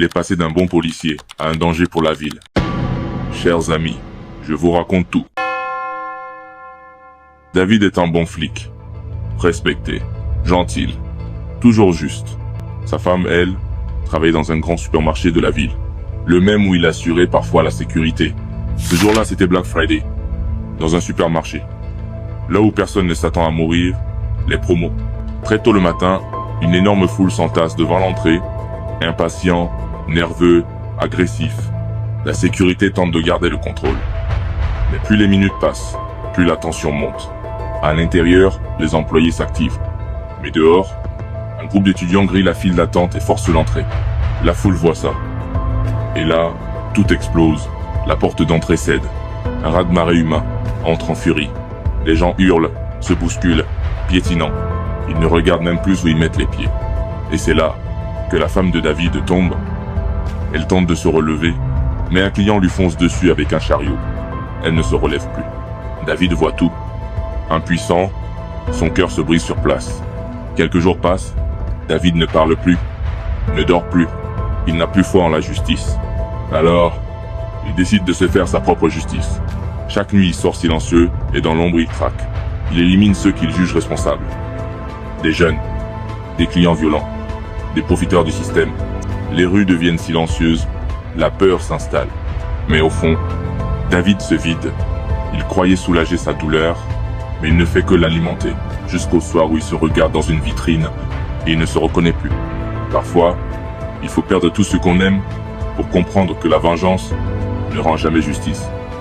Il est passé d'un bon policier à un danger pour la ville. Chers amis, je vous raconte tout. David est un bon flic. Respecté, gentil, toujours juste. Sa femme, elle, travaillait dans un grand supermarché de la ville. Le même où il assurait parfois la sécurité. Ce jour-là, c'était Black Friday. Dans un supermarché. Là où personne ne s'attend à mourir, les promos. Très tôt le matin, une énorme foule s'entasse devant l'entrée. Impatient, nerveux, agressif. La sécurité tente de garder le contrôle. Mais plus les minutes passent, plus la tension monte. À l'intérieur, les employés s'activent. Mais dehors, un groupe d'étudiants grille la file d'attente et force l'entrée. La foule voit ça. Et là, tout explose. La porte d'entrée cède. Un raz-de-marée humain entre en furie. Les gens hurlent, se bousculent, piétinant. Ils ne regardent même plus où ils mettent les pieds. Et c'est là que la femme de David tombe. Elle tente de se relever, mais un client lui fonce dessus avec un chariot. Elle ne se relève plus. David voit tout. Impuissant, son cœur se brise sur place. Quelques jours passent, David ne parle plus, ne dort plus. Il n'a plus foi en la justice. Alors, il décide de se faire sa propre justice. Chaque nuit, il sort silencieux et dans l'ombre, il traque. Il élimine ceux qu'il juge responsables. Des jeunes, des clients violents, des profiteurs du système. Les rues deviennent silencieuses, la peur s'installe. Mais au fond, David se vide. Il croyait soulager sa douleur, mais il ne fait que l'alimenter, jusqu'au soir où il se regarde dans une vitrine et il ne se reconnaît plus. Parfois, il faut perdre tout ce qu'on aime pour comprendre que la vengeance ne rend jamais justice.